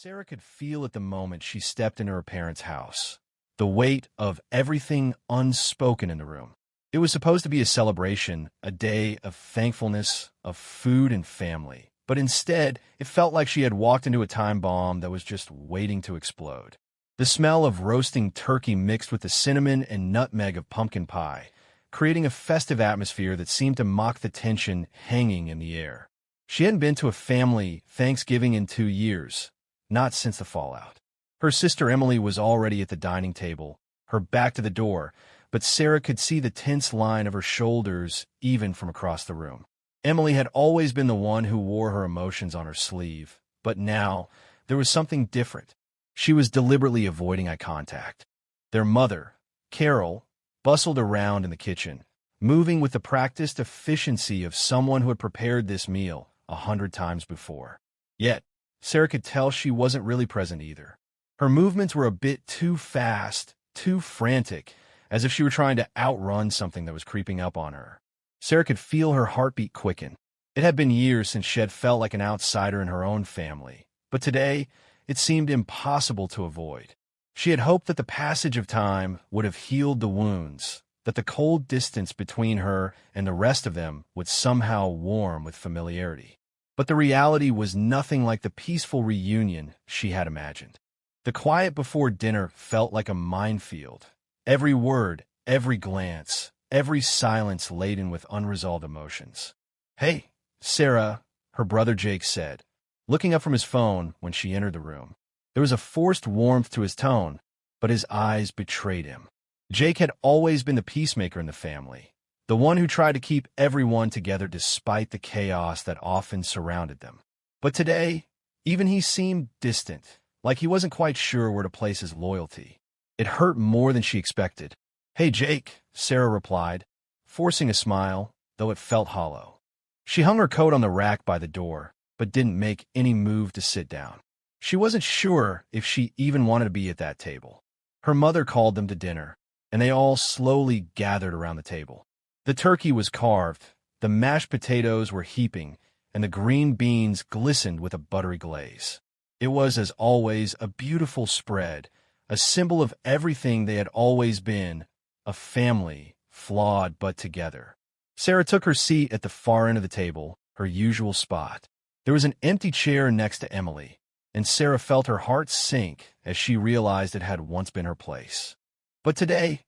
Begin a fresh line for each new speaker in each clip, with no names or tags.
Sarah could feel at the moment she stepped into her parents' house the weight of everything unspoken in the room. It was supposed to be a celebration, a day of thankfulness, of food and family. But instead, it felt like she had walked into a time bomb that was just waiting to explode. The smell of roasting turkey mixed with the cinnamon and nutmeg of pumpkin pie, creating a festive atmosphere that seemed to mock the tension hanging in the air. She hadn't been to a family Thanksgiving in 2 years, not since the fallout. Her sister Emily was already at the dining table, her back to the door, but Sarah could see the tense line of her shoulders even from across the room. Emily had always been the one who wore her emotions on her sleeve, but now there was something different. She was deliberately avoiding eye contact. Their mother, Carol, bustled around in the kitchen, moving with the practiced efficiency of someone who had prepared this meal 100 times before. Yet, Sarah could tell she wasn't really present either. Her movements were a bit too fast, too frantic, as if she were trying to outrun something that was creeping up on her. Sarah could feel her heartbeat quicken. It had been years since she had felt like an outsider in her own family, but today it seemed impossible to avoid. She had hoped that the passage of time would have healed the wounds, that the cold distance between her and the rest of them would somehow warm with familiarity. But the reality was nothing like the peaceful reunion she had imagined. The quiet before dinner felt like a minefield. Every word, every glance, every silence laden with unresolved emotions. "Hey, Sarah," her brother Jake said, looking up from his phone when she entered the room. There was a forced warmth to his tone, but his eyes betrayed him. Jake had always been the peacemaker in the family, the one who tried to keep everyone together despite the chaos that often surrounded them. But today, even he seemed distant, like he wasn't quite sure where to place his loyalty. It hurt more than she expected. "Hey, Jake," Sarah replied, forcing a smile, though it felt hollow. She hung her coat on the rack by the door, but didn't make any move to sit down. She wasn't sure if she even wanted to be at that table. Her mother called them to dinner, and they all slowly gathered around the table. The turkey was carved, the mashed potatoes were heaping, and the green beans glistened with a buttery glaze. It was, as always, a beautiful spread, a symbol of everything they had always been, a family, flawed but together. Sarah took her seat at the far end of the table, her usual spot. There was an empty chair next to Emily, and Sarah felt her heart sink as she realized it had once been her place. But today,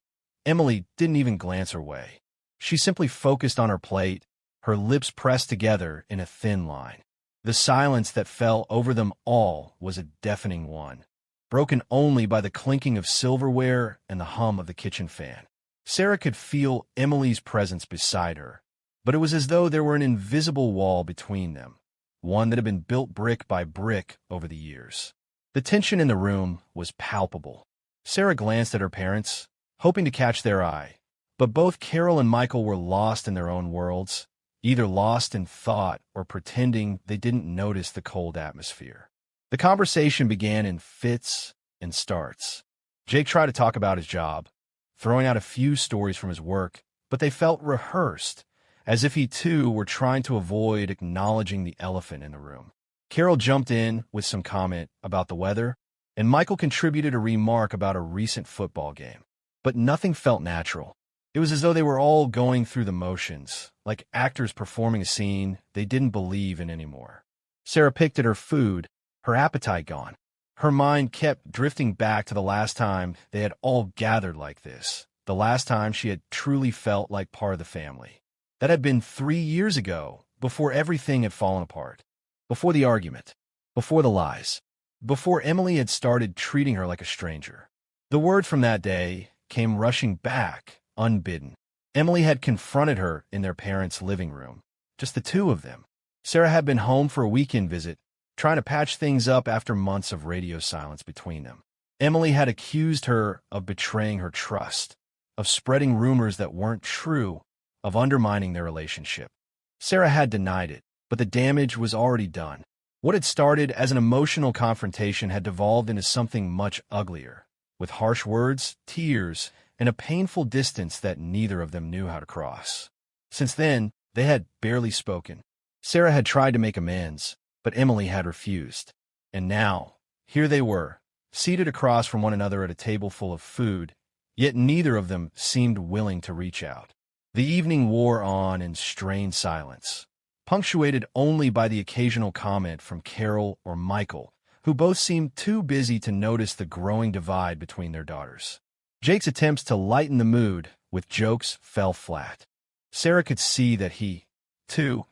Emily didn't even glance her way. She simply focused on her plate, her lips pressed together in a thin line. The silence that fell over them all was a deafening one, broken only by the clinking of silverware and the hum of the kitchen fan. Sarah could feel Emily's presence beside her, but it was as though there were an invisible wall between them, one that had been built brick by brick over the years. The tension in the room was palpable. Sarah glanced at her parents, hoping to catch their eye, but both Carol and Michael were lost in their own worlds, either lost in thought or pretending they didn't notice the cold atmosphere. The conversation began in fits and starts. Jake tried to talk about his job, throwing out a few stories from his work, but they felt rehearsed, as if he too were trying to avoid acknowledging the elephant in the room. Carol jumped in with some comment about the weather, and Michael contributed a remark about a recent football game. But nothing felt natural. It was as though they were all going through the motions, like actors performing a scene they didn't believe in anymore. Sarah picked at her food, her appetite gone. Her mind kept drifting back to the last time they had all gathered like this, the last time she had truly felt like part of the family. That had been 3 years ago, before everything had fallen apart, before the argument, before the lies, before Emily had started treating her like a stranger. The word from that day came rushing back, unbidden. Emily had confronted her in their parents' living room, just the two of them. Sarah had been home for a weekend visit, trying to patch things up after months of radio silence between them. Emily had accused her of betraying her trust, of spreading rumors that weren't true, of undermining their relationship. Sarah had denied it, but the damage was already done. What had started as an emotional confrontation had devolved into something much uglier, with harsh words, tears, and a painful distance that neither of them knew how to cross. Since then, they had barely spoken. Sarah had tried to make amends, but Emily had refused. And now, Here they were, seated across from one another at a table full of food, yet neither of them seemed willing to reach out. The evening wore on in strained silence, punctuated only by the occasional comment from Carol or Michael, who both seemed too busy to notice the growing divide between their daughters. Jake's attempts to lighten the mood with jokes fell flat. Sarah could see that he, too,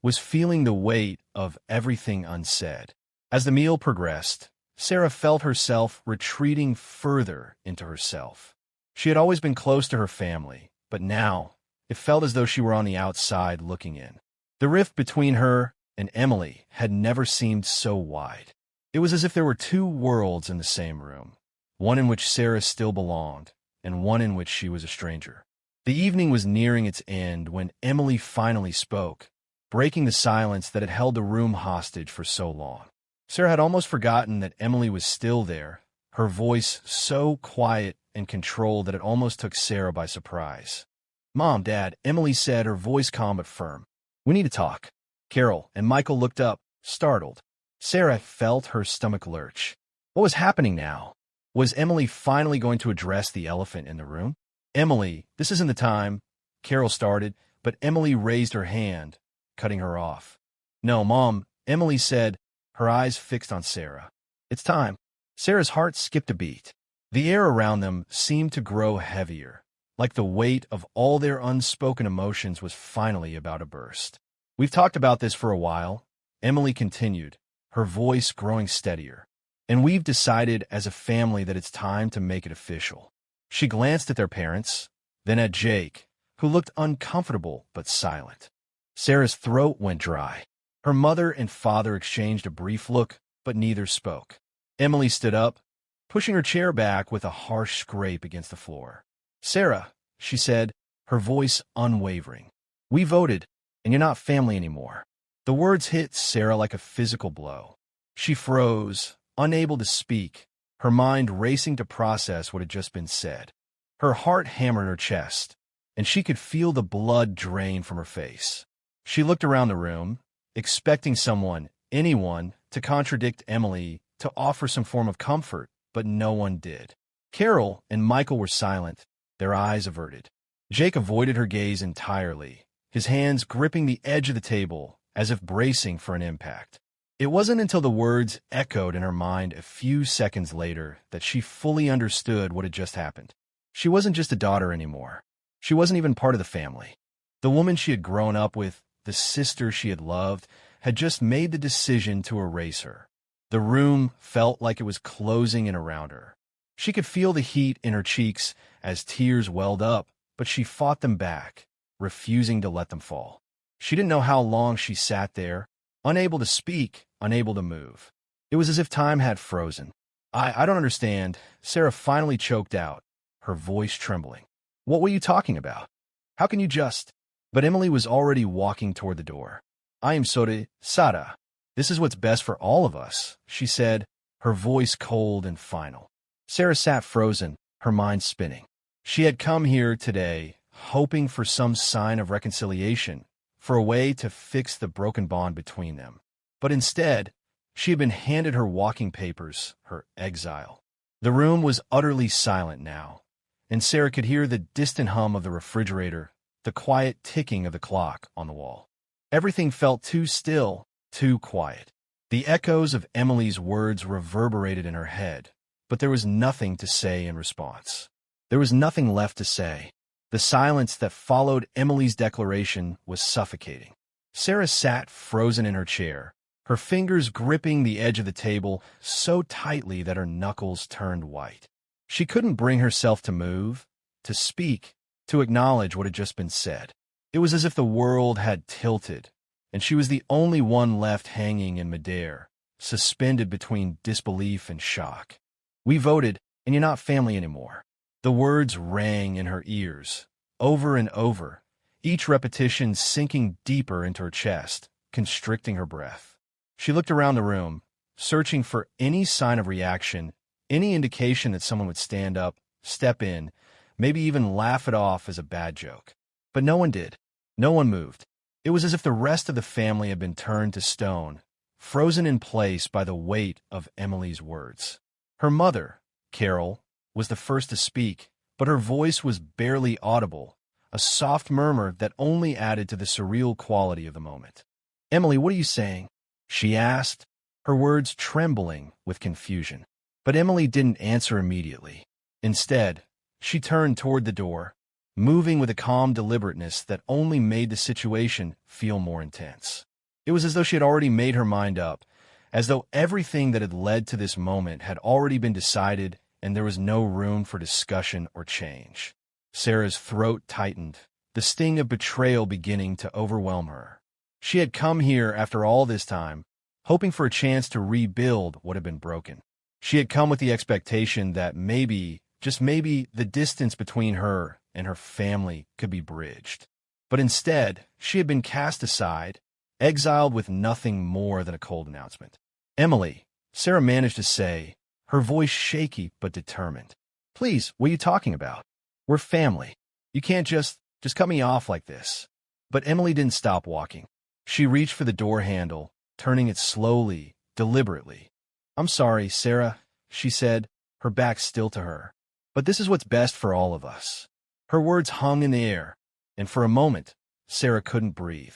was feeling the weight of everything unsaid. As the meal progressed, Sarah felt herself retreating further into herself. She had always been close to her family, but now it felt as though she were on the outside looking in. The rift between her and Emily had never seemed so wide. It was as if there were two worlds in the same room, one in which Sarah still belonged, and one in which she was a stranger. The evening was nearing its end when Emily finally spoke, breaking the silence that had held the room hostage for so long. Sarah had almost forgotten that Emily was still there, her voice so quiet and controlled that it almost took Sarah by surprise. "Mom, Dad," Emily said, her voice calm but firm. "We need to talk." Carol and Michael looked up, startled. Sarah felt her stomach lurch. What was happening now? Was Emily finally going to address the elephant in the room? "Emily, this isn't the time," Carol started, but Emily raised her hand, cutting her off. "No, Mom," Emily said, her eyes fixed on Sarah. "It's time." Sarah's heart skipped a beat. The air around them seemed to grow heavier, like the weight of all their unspoken emotions was finally about to burst. "We've talked about this for a while," Emily continued, her voice growing steadier. "And we've decided as a family that it's time to make it official." She glanced at their parents, then at Jake, who looked uncomfortable but silent. Sarah's throat went dry. Her mother and father exchanged a brief look, but neither spoke. Emily stood up, pushing her chair back with a harsh scrape against the floor. "Sarah," she said, her voice unwavering, "we voted, and you're not family anymore." The words hit Sarah like a physical blow. She froze, unable to speak, her mind racing to process what had just been said. Her heart hammered her chest, and she could feel the blood drain from her face. She looked around the room, expecting someone, anyone, to contradict Emily, to offer some form of comfort, but no one did. Carol and Michael were silent, their eyes averted. Jake avoided her gaze entirely, his hands gripping the edge of the table, as if bracing for an impact. It wasn't until the words echoed in her mind a few seconds later that she fully understood what had just happened. She wasn't just a daughter anymore. She wasn't even part of the family. The woman she had grown up with, the sister she had loved, had just made the decision to erase her. The room felt like it was closing in around her. She could feel the heat in her cheeks as tears welled up, but she fought them back, refusing to let them fall. She didn't know how long she sat there, unable to speak, unable to move. It was as if time had frozen. I don't understand," Sarah finally choked out, her voice trembling. "What were you talking about? How can you just—" But Emily was already walking toward the door. "I am sorry, Sarah. This is what's best for all of us," she said, her voice cold and final. Sarah sat frozen, her mind spinning. She had come here today, hoping for some sign of reconciliation, for a way to fix the broken bond between them. But instead, she had been handed her walking papers, her exile. The room was utterly silent now, and Sarah could hear the distant hum of the refrigerator, the quiet ticking of the clock on the wall. Everything felt too still, too quiet. The echoes of Emily's words reverberated in her head, but there was nothing to say in response. There was nothing left to say. The silence that followed Emily's declaration was suffocating. Sarah sat frozen in her chair, her fingers gripping the edge of the table so tightly that her knuckles turned white. She couldn't bring herself to move, to speak, to acknowledge what had just been said. It was as if the world had tilted, and she was the only one left hanging in midair, suspended between disbelief and shock. "We voted, and you're not family anymore." The words rang in her ears, over and over, each repetition sinking deeper into her chest, constricting her breath. She looked around the room, searching for any sign of reaction, any indication that someone would stand up, step in, maybe even laugh it off as a bad joke. But no one did. No one moved. It was as if the rest of the family had been turned to stone, frozen in place by the weight of Emily's words. Her mother, Carol, was the first to speak, but her voice was barely audible, a soft murmur that only added to the surreal quality of the moment. "Emily, what are you saying?" she asked, her words trembling with confusion. But Emily didn't answer immediately. Instead, she turned toward the door, moving with a calm deliberateness that only made the situation feel more intense. It was as though she had already made her mind up, as though everything that had led to this moment had already been decided and there was no room for discussion or change. Sarah's throat tightened, the sting of betrayal beginning to overwhelm her. She had come here after all this time, hoping for a chance to rebuild what had been broken. She had come with the expectation that maybe, just maybe, the distance between her and her family could be bridged. But instead, she had been cast aside, exiled with nothing more than a cold announcement. "Emily," Sarah managed to say, her voice shaky but determined. "Please, what are you talking about? We're family. You can't just cut me off like this." But Emily didn't stop walking. She reached for the door handle, turning it slowly, deliberately. "I'm sorry, Sarah," she said, her back still to her. "But this is what's best for all of us." Her words hung in the air, and for a moment, Sarah couldn't breathe.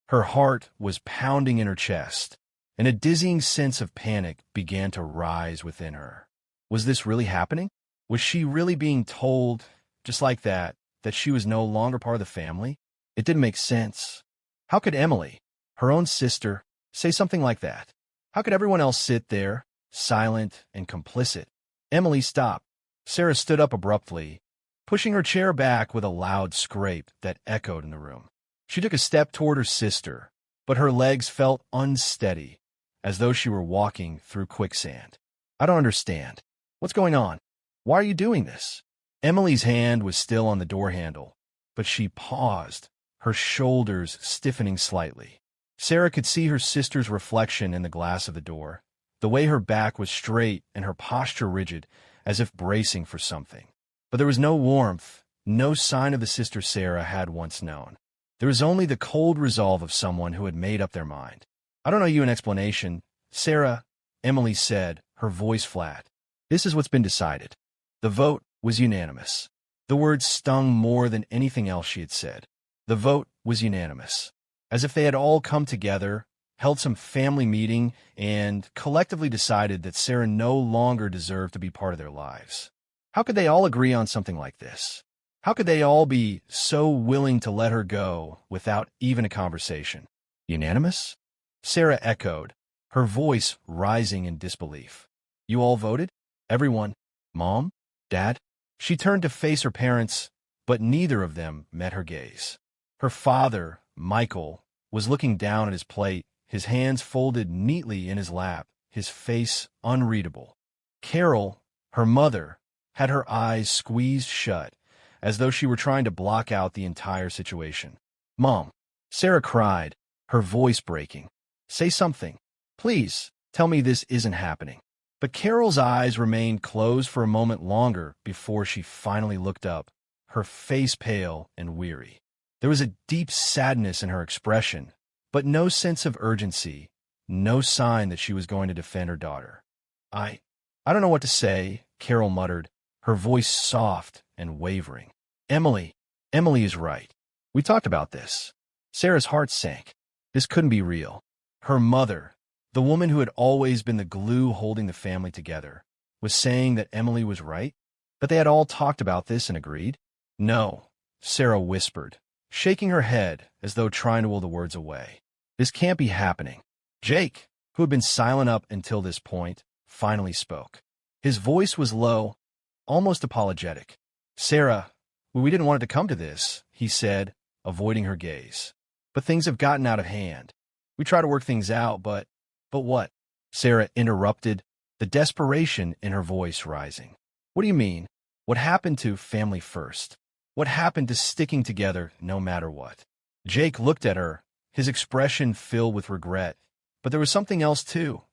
Her heart was pounding in her chest, and a dizzying sense of panic began to rise within her. Was this really happening? Was she really being told, just like that she was no longer part of the family? It didn't make sense. How could Emily, her own sister, say something like that? How could everyone else sit there, silent and complicit? Emily stopped. Sarah stood up abruptly, pushing her chair back with a loud scrape that echoed in the room. She took a step toward her sister, but her legs felt unsteady, as though she were walking through quicksand. "I don't understand. What's going on? Why are you doing this?" Emily's hand was still on the door handle, but she paused, her shoulders stiffening slightly. Sarah could see her sister's reflection in the glass of the door, the way her back was straight and her posture rigid, as if bracing for something. But there was no warmth, no sign of the sister Sarah had once known. There was only the cold resolve of someone who had made up their mind. "I don't owe you an explanation, Sarah," Emily said, her voice flat. "This is what's been decided." The vote was unanimous. The words stung more than anything else she had said. The vote was unanimous. As if they had all come together, held some family meeting, and collectively decided that Sarah no longer deserved to be part of their lives. How could they all agree on something like this? How could they all be so willing to let her go without even a conversation? Unanimous? Sarah echoed, her voice rising in disbelief. "You all voted? Everyone? Mom? Dad?" She turned to face her parents, but neither of them met her gaze. Her father, Michael, was looking down at his plate, his hands folded neatly in his lap, his face unreadable. Carol, her mother, had her eyes squeezed shut, as though she were trying to block out the entire situation. "Mom," Sarah cried, her voice breaking. "Say something. Please, tell me this isn't happening." But Carol's eyes remained closed for a moment longer before she finally looked up, her face pale and weary. There was a deep sadness in her expression, but no sense of urgency, no sign that she was going to defend her daughter. I don't know what to say," Carol muttered, her voice soft and wavering. Emily is right. We talked about this." Sarah's heart sank. This couldn't be real. Her mother, the woman who had always been the glue holding the family together, was saying that Emily was right? That they had all talked about this and agreed? "No," Sarah whispered, shaking her head as though trying to will the words away. "This can't be happening." Jake, who had been silent up until this point, finally spoke. His voice was low, almost apologetic. "Sarah, we didn't want it to come to this," he said, avoiding her gaze. "But things have gotten out of hand. We try to work things out, but what?" Sarah interrupted, the desperation in her voice rising. "What do you mean? What happened to family first? What happened to sticking together no matter what?" Jake looked at her, his expression filled with regret, but there was something else too,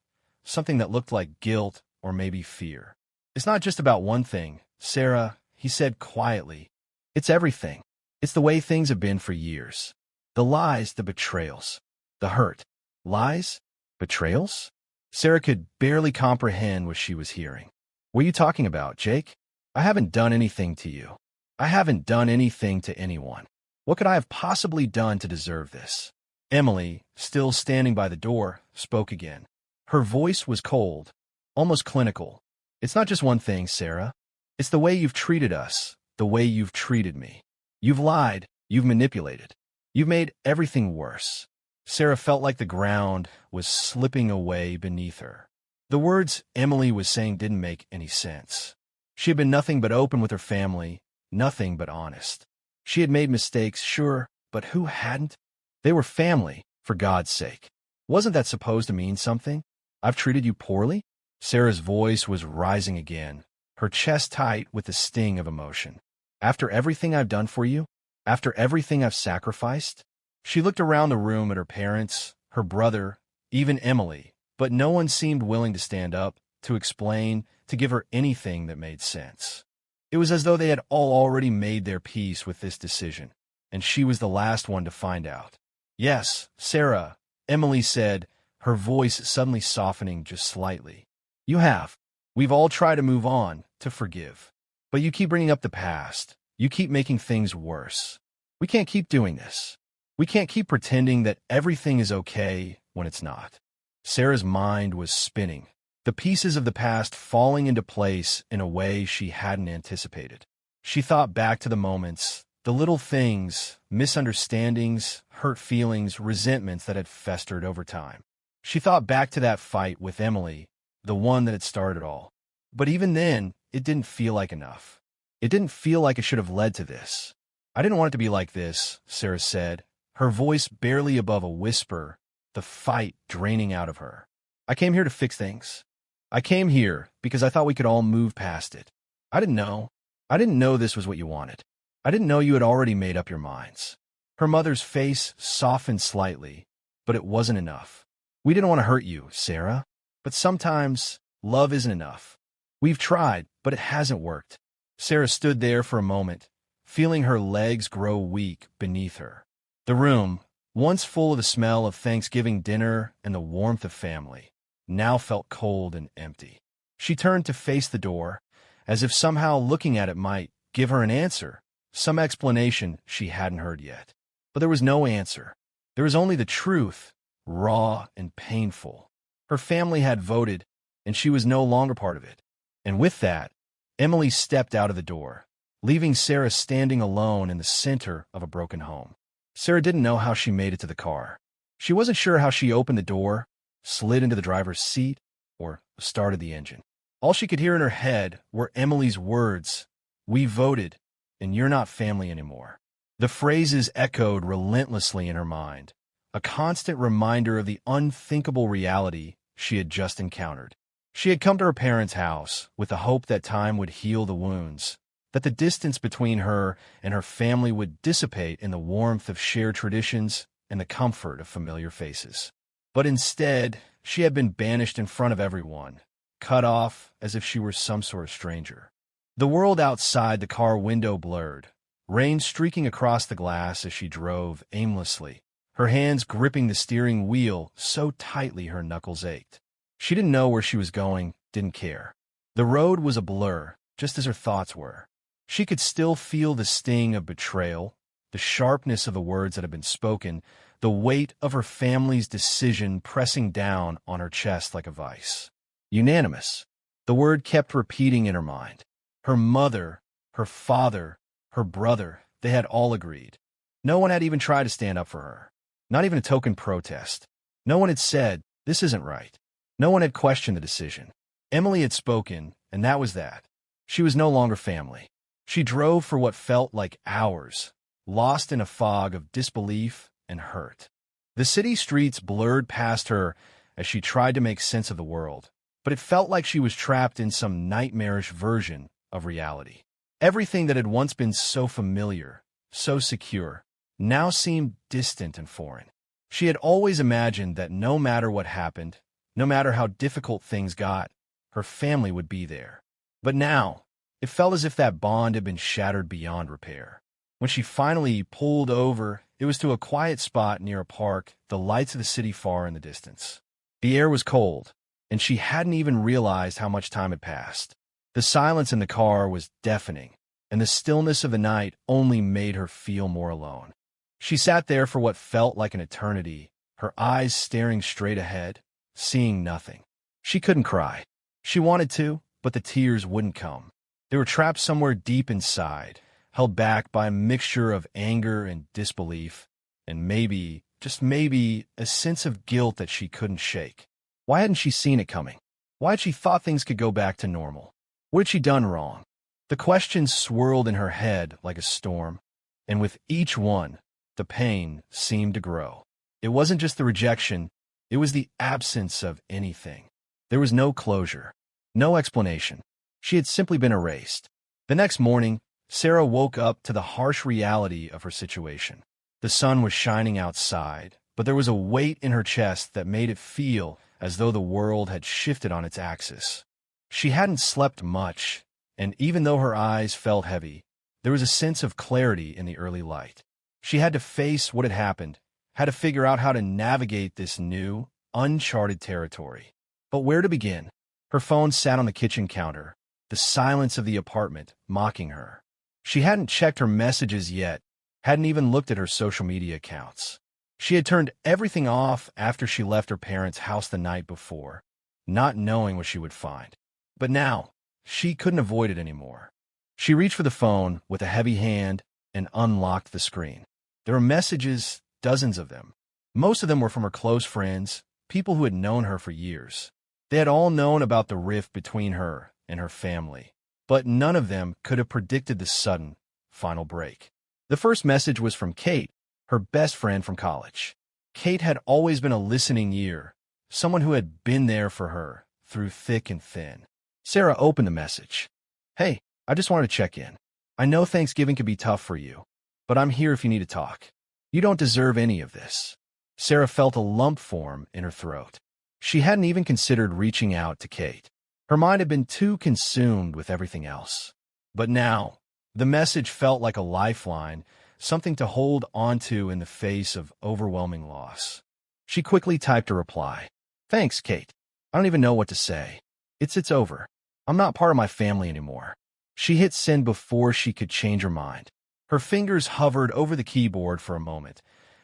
something that looked like guilt or maybe fear. "It's not just about one thing, Sarah," he said quietly. "It's everything. It's the way things have been for years. The lies, the betrayals, the hurt. Lies? Betrayals? Sarah could barely comprehend what she was hearing. What are you talking about, Jake? I haven't done anything to you. I haven't done anything to anyone. What could I have possibly done to deserve this? Emily, still standing by the door, spoke again. Her voice was cold, almost clinical. It's not just one thing, Sarah. It's the way you've treated us, the way you've treated me. You've lied, you've manipulated. You've made everything worse. Sarah felt like the ground was slipping away beneath her. The words Emily was saying didn't make any sense. She had been nothing but open with her family, nothing but honest. She had made mistakes, sure, but who hadn't? They were family, for God's sake. Wasn't that supposed to mean something? I've treated you poorly? Sarah's voice was rising again, her chest tight with the sting of emotion. After everything I've done for you? After everything I've sacrificed? She looked around the room at her parents, her brother, even Emily, but no one seemed willing to stand up, to explain, to give her anything that made sense. It was as though they had all already made their peace with this decision, and she was the last one to find out. Yes, Sarah, Emily said, her voice suddenly softening just slightly. You have. We've all tried to move on, to forgive. But you keep bringing up the past. You keep making things worse. We can't keep doing this. We can't keep pretending that everything is okay when it's not. Sarah's mind was spinning, the pieces of the past falling into place in a way she hadn't anticipated. She thought back to the moments, the little things, misunderstandings, hurt feelings, resentments that had festered over time. She thought back to that fight with Emily, the one that had started it all. But even then, it didn't feel like enough. It didn't feel like it should have led to this. I didn't want it to be like this, Sarah said, her voice barely above a whisper, the fight draining out of her. I came here to fix things. I came here because I thought we could all move past it. I didn't know. I didn't know this was what you wanted. I didn't know you had already made up your minds. Her mother's face softened slightly, but it wasn't enough. We didn't want to hurt you, Sarah. But sometimes, love isn't enough. We've tried, but it hasn't worked. Sarah stood there for a moment, feeling her legs grow weak beneath her. The room, once full of the smell of Thanksgiving dinner and the warmth of family, now felt cold and empty. She turned to face the door, as if somehow looking at it might give her an answer, some explanation she hadn't heard yet. But there was no answer. There was only the truth, raw and painful. Her family had voted, and she was no longer part of it. And with that, Emily stepped out of the door, leaving Sarah standing alone in the center of a broken home. Sarah didn't know how she made it to the car. She wasn't sure how she opened the door, slid into the driver's seat, or started the engine. All she could hear in her head were Emily's words, "We voted, and you're not family anymore." The phrases echoed relentlessly in her mind, a constant reminder of the unthinkable reality she had just encountered. She had come to her parents' house with the hope that time would heal the wounds, that the distance between her and her family would dissipate in the warmth of shared traditions and the comfort of familiar faces. But instead, she had been banished in front of everyone, cut off as if she were some sort of stranger. The world outside the car window blurred, rain streaking across the glass as she drove aimlessly, her hands gripping the steering wheel so tightly her knuckles ached. She didn't know where she was going, didn't care. The road was a blur, just as her thoughts were. She could still feel the sting of betrayal, the sharpness of the words that had been spoken, the weight of her family's decision pressing down on her chest like a vice. Unanimous. The word kept repeating in her mind. Her mother, her father, her brother, they had all agreed. No one had even tried to stand up for her. Not even a token protest. No one had said, "This isn't right." No one had questioned the decision. Emily had spoken, and that was that. She was no longer family. She drove for what felt like hours, lost in a fog of disbelief and hurt. The city streets blurred past her as she tried to make sense of the world, but it felt like she was trapped in some nightmarish version of reality. Everything that had once been so familiar, so secure, now seemed distant and foreign. She had always imagined that no matter what happened, no matter how difficult things got, her family would be there. But now, it felt as if that bond had been shattered beyond repair. When she finally pulled over, it was to a quiet spot near a park, the lights of the city far in the distance. The air was cold, and she hadn't even realized how much time had passed. The silence in the car was deafening, and the stillness of the night only made her feel more alone. She sat there for what felt like an eternity, her eyes staring straight ahead, seeing nothing. She couldn't cry. She wanted to, but the tears wouldn't come. They were trapped somewhere deep inside, held back by a mixture of anger and disbelief, and maybe, just maybe, a sense of guilt that she couldn't shake. Why hadn't she seen it coming? Why had she thought things could go back to normal? What had she done wrong? The questions swirled in her head like a storm, and with each one, the pain seemed to grow. It wasn't just the rejection, it was the absence of anything. There was no closure, no explanation. She had simply been erased. The next morning, Sarah woke up to the harsh reality of her situation. The sun was shining outside, but there was a weight in her chest that made it feel as though the world had shifted on its axis. She hadn't slept much, and even though her eyes felt heavy, there was a sense of clarity in the early light. She had to face what had happened, had to figure out how to navigate this new, uncharted territory. But where to begin? Her phone sat on the kitchen counter, the silence of the apartment mocking her. She hadn't checked her messages yet, hadn't even looked at her social media accounts. She had turned everything off after she left her parents' house the night before, not knowing what she would find. But now, she couldn't avoid it anymore. She reached for the phone with a heavy hand and unlocked the screen. There were messages, dozens of them. Most of them were from her close friends, people who had known her for years. They had all known about the rift between her and her family, but none of them could have predicted the sudden, final break. The first message was from Kate, her best friend from college. Kate had always been a listening ear, someone who had been there for her through thick and thin. Sarah opened the message. "Hey, I just wanted to check in. I know Thanksgiving can be tough for you, but I'm here if you need to talk. You don't deserve any of this." Sarah felt a lump form in her throat. She hadn't even considered reaching out to Kate. Her mind had been too consumed with everything else. But now, the message felt like a lifeline, something to hold onto in the face of overwhelming loss. She quickly typed a reply. "Thanks, Kate. I don't even know what to say. It's over. I'm not part of my family anymore." She hit send before she could change her mind. Her fingers hovered over the keyboard for a moment,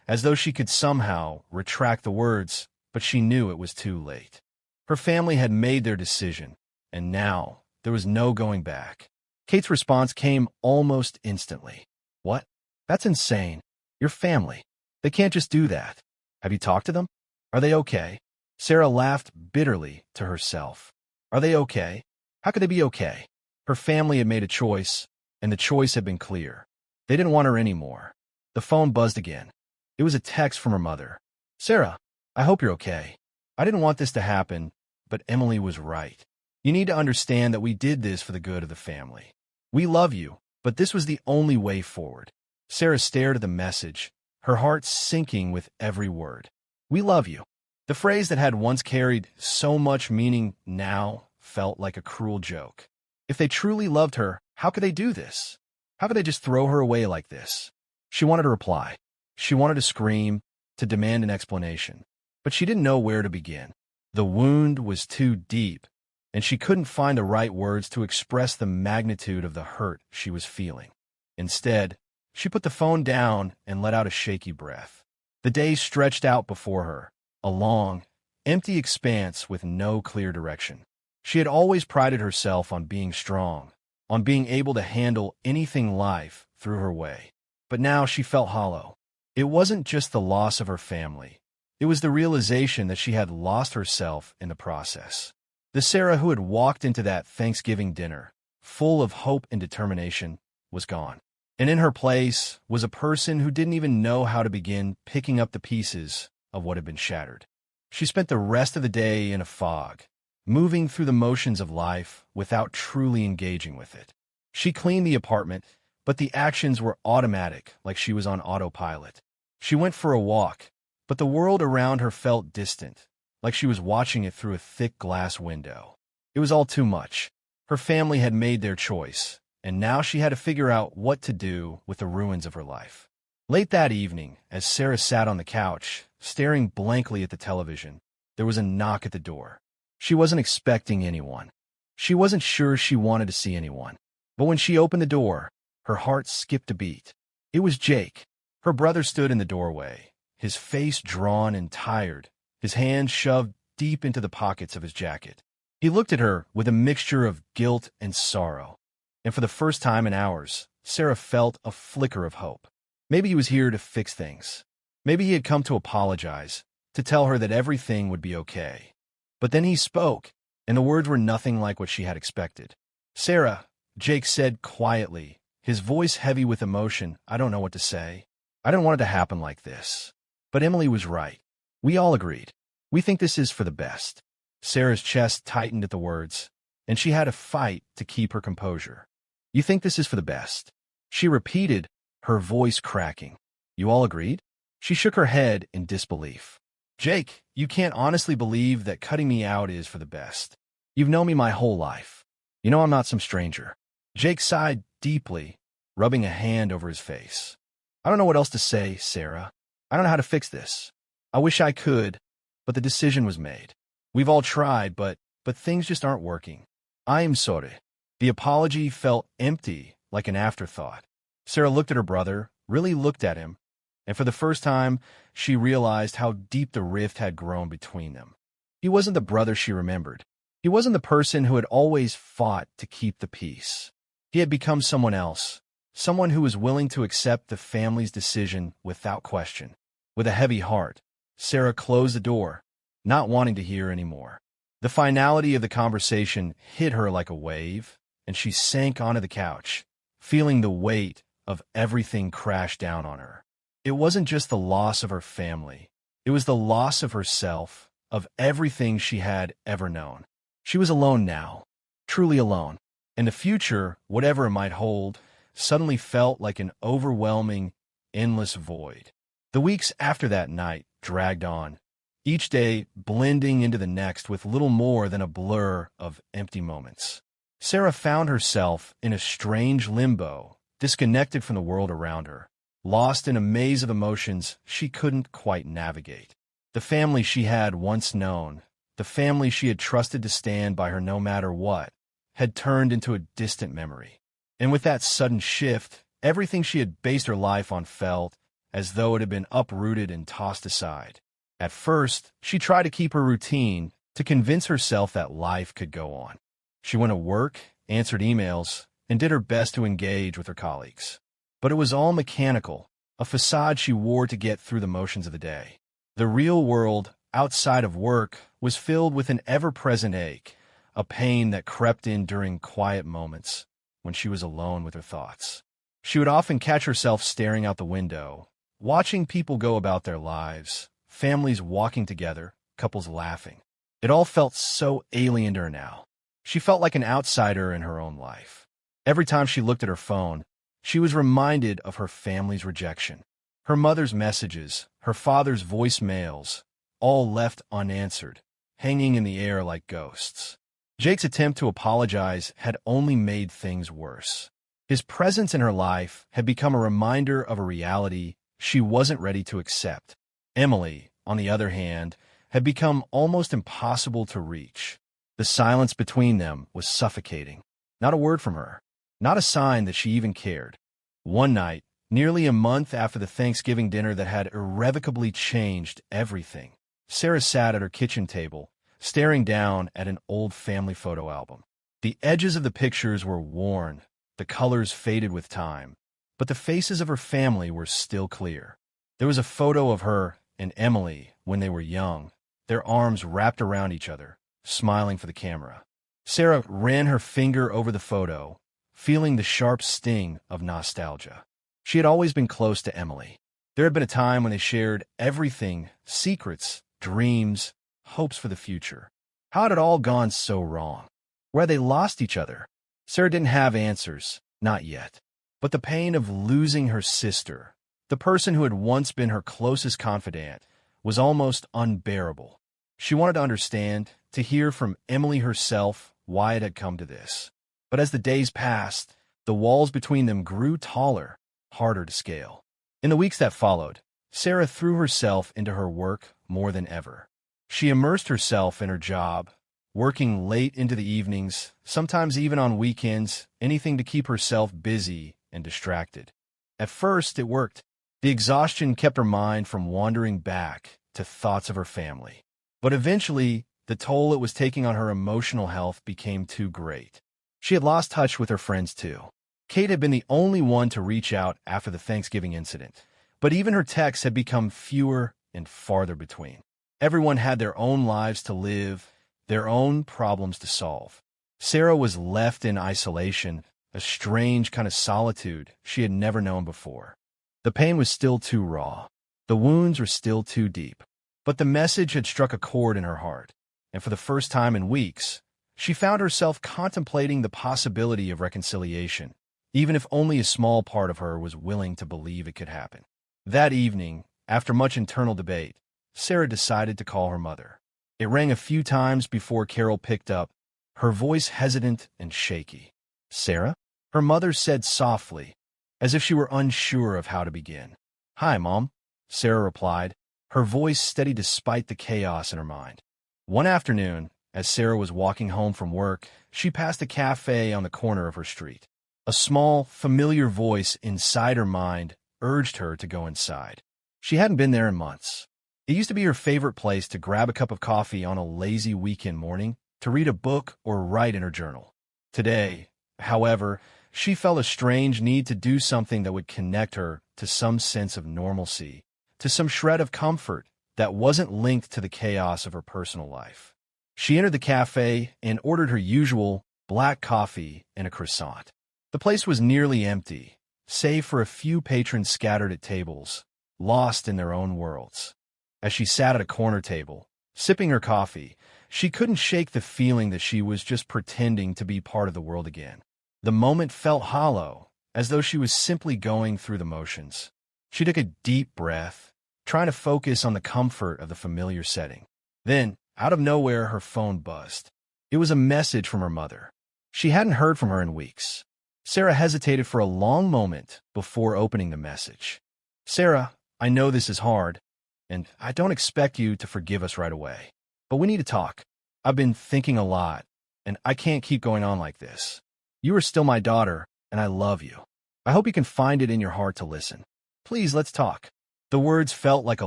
as though she could somehow retract the words, but she knew it was too late. Her family had made their decision, and now there was no going back. Kate's response came almost instantly. "What? That's insane. Your family. They can't just do that. Have you talked to them? Are they okay?" Sarah laughed bitterly to herself. Are they okay? How could they be okay? Her family had made a choice, and the choice had been clear. They didn't want her anymore. The phone buzzed again. It was a text from her mother. "Sarah, I hope you're okay. I didn't want this to happen, but Emily was right. You need to understand that we did this for the good of the family. We love you, but this was the only way forward." Sarah stared at the message, her heart sinking with every word. "We love you." The phrase that had once carried so much meaning now felt like a cruel joke. If they truly loved her, how could they do this? How could they just throw her away like this? She wanted to reply. She wanted to scream, to demand an explanation. But she didn't know where to begin. The wound was too deep, and she couldn't find the right words to express the magnitude of the hurt she was feeling. Instead, she put the phone down and let out a shaky breath. The day stretched out before her, a long, empty expanse with no clear direction. She had always prided herself on being strong, on being able to handle anything life threw her way. But now she felt hollow. It wasn't just the loss of her family. It was the realization that she had lost herself in the process. The Sarah who had walked into that Thanksgiving dinner, full of hope and determination, was gone. And in her place was a person who didn't even know how to begin picking up the pieces of what had been shattered. She spent the rest of the day in a fog, moving through the motions of life without truly engaging with it. She cleaned the apartment, but the actions were automatic, like she was on autopilot. She went for a walk, but the world around her felt distant, like she was watching it through a thick glass window. It was all too much. Her family had made their choice, and now she had to figure out what to do with the ruins of her life. Late that evening, as Sarah sat on the couch, staring blankly at the television, there was a knock at the door. She wasn't expecting anyone. She wasn't sure she wanted to see anyone. But when she opened the door, her heart skipped a beat. It was Jake. Her brother stood in the doorway, his face drawn and tired, his hands shoved deep into the pockets of his jacket. He looked at her with a mixture of guilt and sorrow. And for the first time in hours, Sarah felt a flicker of hope. Maybe he was here to fix things. Maybe he had come to apologize, to tell her that everything would be okay. But then he spoke, and the words were nothing like what she had expected. "Sarah," Jake said quietly, his voice heavy with emotion, "I don't know what to say. I didn't want it to happen like this. But Emily was right. We all agreed. We think this is for the best." Sarah's chest tightened at the words, and she had to fight to keep her composure. "You think this is for the best?" She repeated, her voice cracking. "You all agreed?" She shook her head in disbelief. "Jake, you can't honestly believe that cutting me out is for the best. You've known me my whole life. You know I'm not some stranger." Jake sighed deeply, rubbing a hand over his face. "I don't know what else to say, Sarah. I don't know how to fix this. I wish I could, but the decision was made. We've all tried, but things just aren't working. I am sorry." The apology felt empty, like an afterthought. Sarah looked at her brother, really looked at him, and for the first time, she realized how deep the rift had grown between them. He wasn't the brother she remembered. He wasn't the person who had always fought to keep the peace. He had become someone else, someone who was willing to accept the family's decision without question. With a heavy heart, Sarah closed the door, not wanting to hear any more. The finality of the conversation hit her like a wave, and she sank onto the couch, feeling the weight of everything crash down on her. It wasn't just the loss of her family. It was the loss of herself, of everything she had ever known. She was alone now, truly alone, and the future, whatever it might hold, suddenly felt like an overwhelming, endless void. The weeks after that night dragged on, each day blending into the next with little more than a blur of empty moments. Sarah found herself in a strange limbo, disconnected from the world around her, lost in a maze of emotions she couldn't quite navigate. The family she had once known, the family she had trusted to stand by her no matter what, had turned into a distant memory. And with that sudden shift, everything she had based her life on felt as though it had been uprooted and tossed aside. At first, she tried to keep her routine, to convince herself that life could go on. She went to work, answered emails, and did her best to engage with her colleagues. But it was all mechanical, a facade she wore to get through the motions of the day. The real world, outside of work, was filled with an ever-present ache, a pain that crept in during quiet moments when she was alone with her thoughts. She would often catch herself staring out the window, watching people go about their lives, families walking together, couples laughing. It all felt so alien to her now. She felt like an outsider in her own life. Every time she looked at her phone, she was reminded of her family's rejection. Her mother's messages, her father's voicemails, all left unanswered, hanging in the air like ghosts. Jake's attempt to apologize had only made things worse. His presence in her life had become a reminder of a reality she wasn't ready to accept. Emily, on the other hand, had become almost impossible to reach. The silence between them was suffocating. Not a word from her, not a sign that she even cared. One night, nearly a month after the Thanksgiving dinner that had irrevocably changed everything, Sarah sat at her kitchen table, staring down at an old family photo album. The edges of the pictures were worn, the colors faded with time, but the faces of her family were still clear. There was a photo of her and Emily when they were young, their arms wrapped around each other, smiling for the camera. Sarah ran her finger over the photo, feeling the sharp sting of nostalgia. She had always been close to Emily. There had been a time when they shared everything, secrets, dreams, hopes for the future. How had it all gone so wrong? Where had they lost each other? Sarah didn't have answers, not yet. But the pain of losing her sister, the person who had once been her closest confidant, was almost unbearable. She wanted to understand, to hear from Emily herself why it had come to this. But as the days passed, the walls between them grew taller, harder to scale. In the weeks that followed, Sarah threw herself into her work more than ever. She immersed herself in her job, working late into the evenings, sometimes even on weekends, anything to keep herself busy and distracted. At first, it worked. The exhaustion kept her mind from wandering back to thoughts of her family. But eventually, the toll it was taking on her emotional health became too great. She had lost touch with her friends too. Kate had been the only one to reach out after the Thanksgiving incident, but even her texts had become fewer and farther between. Everyone had their own lives to live, their own problems to solve. Sarah was left in isolation, a strange kind of solitude she had never known before. The pain was still too raw. The wounds were still too deep. But the message had struck a chord in her heart, and for the first time in weeks, she found herself contemplating the possibility of reconciliation, even if only a small part of her was willing to believe it could happen. That evening, after much internal debate, Sarah decided to call her mother. It rang a few times before Carol picked up, her voice hesitant and shaky. "Sarah?" Her mother said softly, as if she were unsure of how to begin. "Hi, Mom," Sarah replied, her voice steady despite the chaos in her mind. One afternoon, as Sarah was walking home from work, she passed a cafe on the corner of her street. A small, familiar voice inside her mind urged her to go inside. She hadn't been there in months. It used to be her favorite place to grab a cup of coffee on a lazy weekend morning, to read a book or write in her journal. Today, however, she felt a strange need to do something that would connect her to some sense of normalcy, to some shred of comfort that wasn't linked to the chaos of her personal life. She entered the cafe and ordered her usual black coffee and a croissant. The place was nearly empty, save for a few patrons scattered at tables, lost in their own worlds. As she sat at a corner table, sipping her coffee, she couldn't shake the feeling that she was just pretending to be part of the world again. The moment felt hollow, as though she was simply going through the motions. She took a deep breath, trying to focus on the comfort of the familiar setting. Then, out of nowhere, her phone buzzed. It was a message from her mother. She hadn't heard from her in weeks. Sarah hesitated for a long moment before opening the message. "Sarah, I know this is hard, and I don't expect you to forgive us right away. But we need to talk. I've been thinking a lot, and I can't keep going on like this. You are still my daughter, and I love you. I hope you can find it in your heart to listen. Please, let's talk." The words felt like a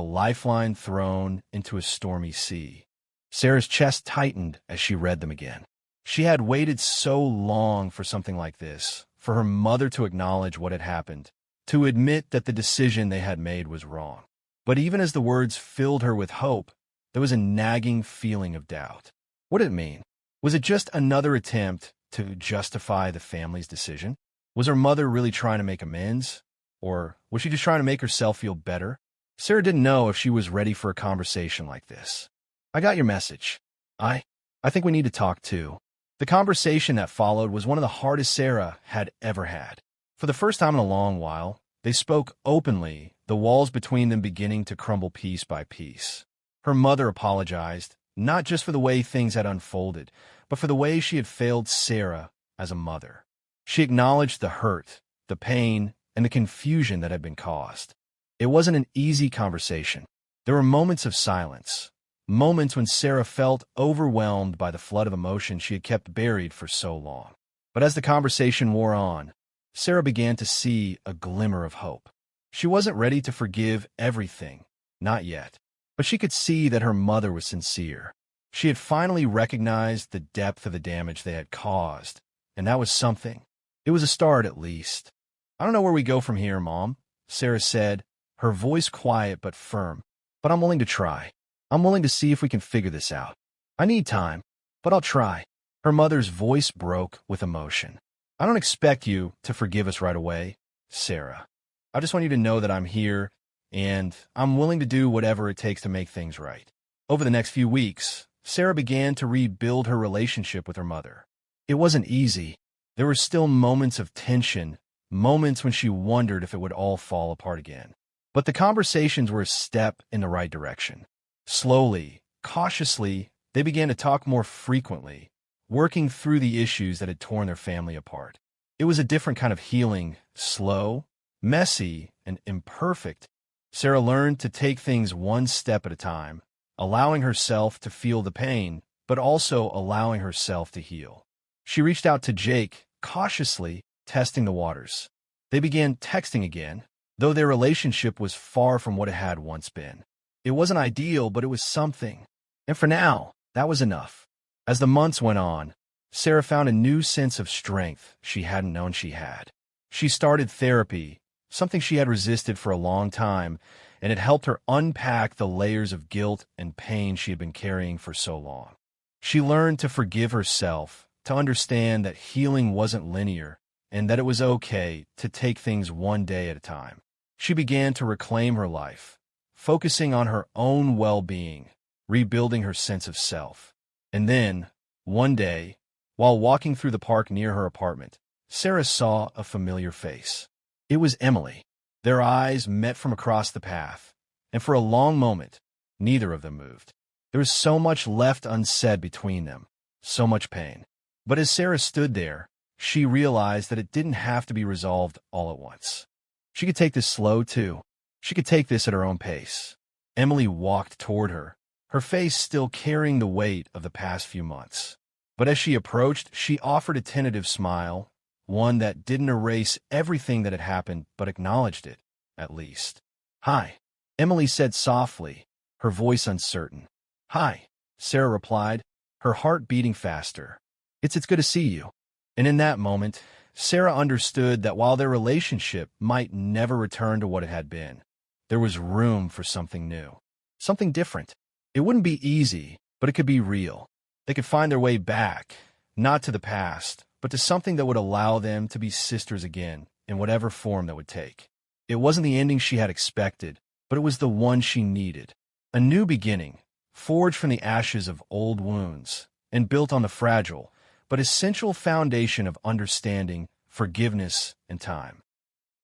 lifeline thrown into a stormy sea. Sarah's chest tightened as she read them again. She had waited so long for something like this, for her mother to acknowledge what had happened, to admit that the decision they had made was wrong. But even as the words filled her with hope, there was a nagging feeling of doubt. What did it mean? Was it just another attempt to justify the family's decision? Was her mother really trying to make amends? Or was she just trying to make herself feel better? Sarah didn't know if she was ready for a conversation like this. "I got your message. I think we need to talk too." The conversation that followed was one of the hardest Sarah had ever had. For the first time in a long while, they spoke openly, the walls between them beginning to crumble piece by piece. Her mother apologized, not just for the way things had unfolded, but for the way she had failed Sarah as a mother. She acknowledged the hurt, the pain, and the confusion that had been caused. It wasn't an easy conversation. There were moments of silence, moments when Sarah felt overwhelmed by the flood of emotion she had kept buried for so long. But as the conversation wore on, Sarah began to see a glimmer of hope. She wasn't ready to forgive everything, not yet, but she could see that her mother was sincere. She had finally recognized the depth of the damage they had caused, and that was something. It was a start, at least. "I don't know where we go from here, Mom," Sarah said, her voice quiet but firm, "but I'm willing to try. I'm willing to see if we can figure this out. I need time, but I'll try." Her mother's voice broke with emotion. "I don't expect you to forgive us right away, Sarah. I just want you to know that I'm here, and I'm willing to do whatever it takes to make things right." Over the next few weeks, Sarah began to rebuild her relationship with her mother. It wasn't easy. There were still moments of tension, moments when she wondered if it would all fall apart again. But the conversations were a step in the right direction. Slowly, cautiously, they began to talk more frequently, working through the issues that had torn their family apart. It was a different kind of healing, slow, messy, and imperfect. Sarah learned to take things one step at a time, allowing herself to feel the pain, but also allowing herself to heal. She reached out to Jake, cautiously testing the waters. They began texting again, though their relationship was far from what it had once been. It wasn't ideal, but it was something. And for now, that was enough. As the months went on, Sarah found a new sense of strength she hadn't known she had. She started therapy, something she had resisted for a long time, and it helped her unpack the layers of guilt and pain she had been carrying for so long. She learned to forgive herself, to understand that healing wasn't linear, and that it was okay to take things one day at a time. She began to reclaim her life, focusing on her own well-being, rebuilding her sense of self. And then, one day, while walking through the park near her apartment, Sarah saw a familiar face. It was Emily. Their eyes met from across the path, and for a long moment, neither of them moved. There was so much left unsaid between them, so much pain. But as Sarah stood there, she realized that it didn't have to be resolved all at once. She could take this slow, too. She could take this at her own pace. Emily walked toward her, her face still carrying the weight of the past few months. But as she approached, she offered a tentative smile, one that didn't erase everything that had happened, but acknowledged it, at least. "Hi," Emily said softly, her voice uncertain. "Hi," Sarah replied, her heart beating faster. It's good to see you." And in that moment, Sarah understood that while their relationship might never return to what it had been, there was room for something new, something different. It wouldn't be easy, but it could be real. They could find their way back, not to the past, but to something that would allow them to be sisters again, in whatever form that would take. It wasn't the ending she had expected, but it was the one she needed. A new beginning, forged from the ashes of old wounds, and built on the fragile, but essential foundation of understanding, forgiveness, and time.